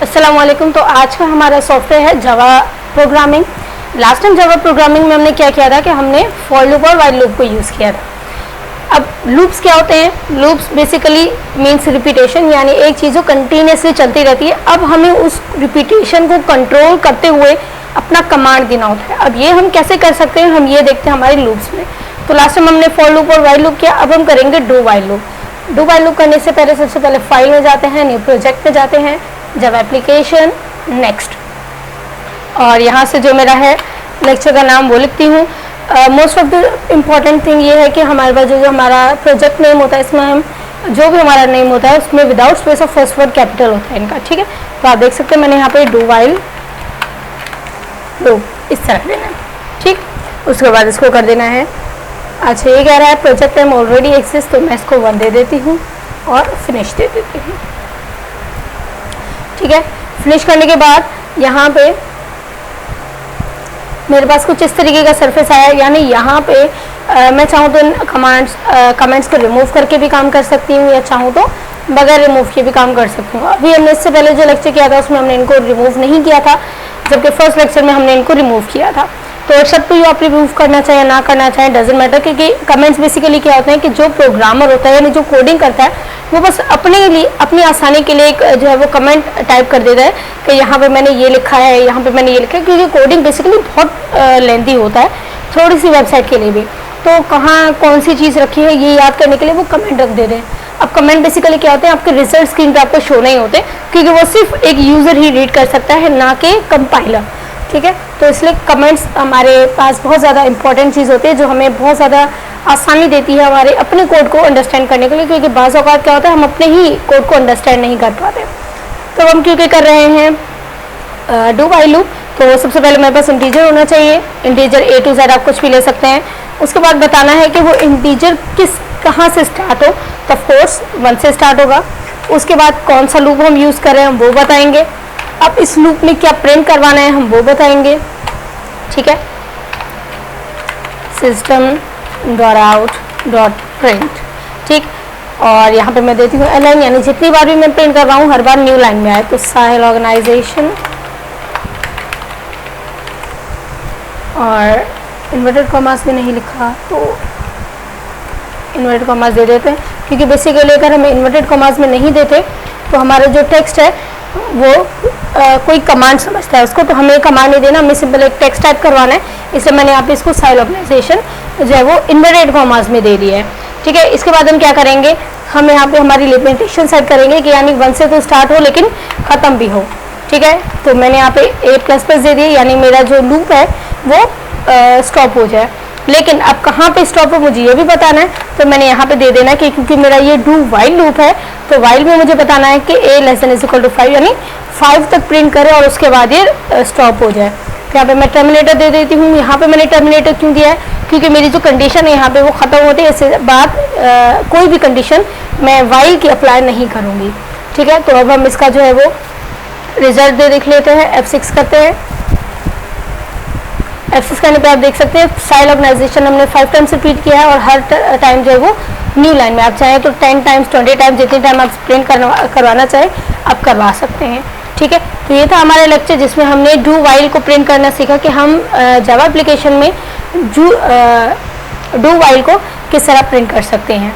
अस्सलाम वालेकुम। तो आज का हमारा सॉफ्टवेयर है Java programming. Last time Java programming में हमने क्या किया था कि हमने फॉर लूप और वाइल लूप को यूज़ किया था। अब लूप्स क्या होते हैं? लूप्स बेसिकली मीन्स रिपीटेशन, यानी एक चीज़ जो कंटिन्यूसली चलती रहती है। अब हमें उस रिपीटेशन को कंट्रोल करते हुए अपना कमांड देना होता है। अब ये हम कैसे कर सकते हैं, हम ये देखते हैं हमारे लूप्स में। तो लास्ट टाइम हमने फॉर लूप और वाइल लूप किया, अब हम करेंगे do while loop. Do while loop करने से पहले सबसे पहले फाइल में जाते हैं, न्यू प्रोजेक्ट में जाते हैं, जावा एप्लीकेशन, नेक्स्ट, और यहाँ से जो मेरा है लेक्चर का नाम वो लिखती हूँ। Most of the important thing ये है कि हमारे पास जो हमारा प्रोजेक्ट नेम होता है, इसमें हम जो भी हमारा नेम होता है उसमें without space of first word capital होता है इनका, ठीक है। तो आप देख सकते हैं मैंने यहाँ पे डू वाइल लूप इस तरह देना है, ठीक। उसके बाद इसको कर देना है। अच्छा, ये कह रहा है प्रोजेक्ट नेम ऑलरेडी एक्सिस्ट, तो मैं इसको 1 दे देती हूँ और फिनिश दे देती हूँ, ठीक है। फिनिश करने के बाद यहाँ पे मेरे पास कुछ इस तरीके का सरफेस आया, यानी यहाँ पे मैं चाहूँ तो कमेंट्स को रिमूव करके भी काम कर सकती हूँ, या चाहूँ तो बगैर रिमूव के भी काम कर सकती हूँ। अभी हमने इससे पहले जो लेक्चर किया था उसमें हमने इनको रिमूव नहीं किया था, जबकि फर्स्ट लेक्चर में हमने इनको रिमूव किया था। तो इट्स अप टू यू, आप रिमूव करना चाहे ना करना चाहे, डजेंट मैटर, क्योंकि कमेंट्स बेसिकली क्या होते हैं कि जो प्रोग्रामर होता है यानी जो कोडिंग करता है वो बस अपने लिए, अपनी आसानी के लिए एक जो है वो कमेंट टाइप कर देता है कि यहाँ पे मैंने ये लिखा है, यहाँ पे मैंने ये लिखा है, क्योंकि कोडिंग बेसिकली बहुत लेंथी होता है थोड़ी सी वेबसाइट के लिए भी। तो कहाँ कौन सी चीज़ रखी है ये याद करने के लिए वो कमेंट रख दे रहे हैं। अब कमेंट बेसिकली क्या होते हैं, आपके रिजल्ट स्क्रीन पे आपको शो नहीं होते, क्योंकि वो सिर्फ एक यूज़र ही रीड कर सकता है, ना कि कंपाइलर, ठीक है। तो इसलिए कमेंट्स हमारे पास बहुत ज़्यादा इंपॉर्टेंट चीज़ होती है, जो हमें बहुत ज़्यादा आसानी देती है हमारे अपने कोड को अंडरस्टैंड करने के लिए, क्योंकि बाज़ औक़ात क्या होता है हम अपने ही कोड को अंडरस्टैंड नहीं कर पाते। तो हम क्योंकि कर रहे हैं डू वाइल लूप, तो सबसे पहले मेरे पास इंटीजर होना चाहिए। इंटीजर A to Z आप कुछ भी ले सकते हैं। उसके बाद बताना है कि वो इंटीजर कहाँ से स्टार्ट हो, तो ऑफकोर्स 1 से स्टार्ट होगा। उसके बाद कौन सा लूप हम यूज़ कर रहे हैं हम वो बताएंगे। अब इस लूप में क्या प्रिंट करवाना है हम वो बताएंगे, ठीक है। system.out.print, ठीक। और यहाँ पे मैं देती हूँ अलाइन, यानी जितनी बार भी मैं प्रिंट कर रहा हूँ हर बार न्यू लाइन में आए। तो साहिल ऑर्गेनाइजेशन, और इन्वर्टेड कॉमास भी नहीं लिखा तो इन्वर्टेड कॉमास दे देते हैं, क्योंकि बेसिकली अगर हम इन्वर्टेड कॉमास में नहीं देते तो हमारा जो टेक्स्ट है वो कोई कमांड समझता है उसको, तो हमें कमांड नहीं देना, हमें सिंपल एक टेक्स्ट टाइप करवाना है। इसलिए मैंने यहाँ पे इसको साइल ऑर्गेनाइजेशन जो है वो इन्वर्टेड कॉमास में दे दिया है, ठीक है। इसके बाद हम क्या करेंगे, हम यहाँ पे हमारी लिमिटेशन सेट करेंगे कि यानी 1 से तो स्टार्ट हो लेकिन ख़त्म भी हो, ठीक है। तो मैंने यहाँ पे A++ दे दिए, यानी मेरा जो लूप है वो स्टॉप हो जाए। लेकिन अब कहाँ पे स्टॉप हो मुझे ये भी बताना है, तो मैंने यहाँ पे दे देना है कि क्योंकि मेरा ये डू वाइल लूप है, तो वाइल में मुझे बताना है कि A<=5 यानी 5 तक प्रिंट करे और उसके बाद ये स्टॉप हो जाए। तो यहाँ पे मैं टर्मिनेटर दे देती हूँ। यहाँ पे मैंने टर्मिनेटर क्यों दिया है, क्योंकि मेरी जो कंडीशन है यहाँ पे वो ख़त्म होती है, इसके बाद कोई भी कंडीशन मैं वाइल की अप्लाई नहीं करूँगी, ठीक है। तो अब हम इसका जो है वो रिजल्ट देख लेते हैं। F6 करते हैं। F6 करने पे आप देख सकते हैं साइल ऑर्गेनाइजेशन हमने 5 टाइम्स रिपीट किया है, और हर टाइम जो है वो न्यू लाइन में। आप चाहें तो 10 टाइम्स 20 टाइम्स जितनी टाइम आप प्रिंट करवाना चाहें आप करवा सकते हैं, ठीक है। तो ये था हमारा लेक्चर जिसमें हमने डू वाइल को प्रिंट करना सीखा कि हम जावा एप्लीकेशन में डू वाइल को किस तरह प्रिंट कर सकते हैं।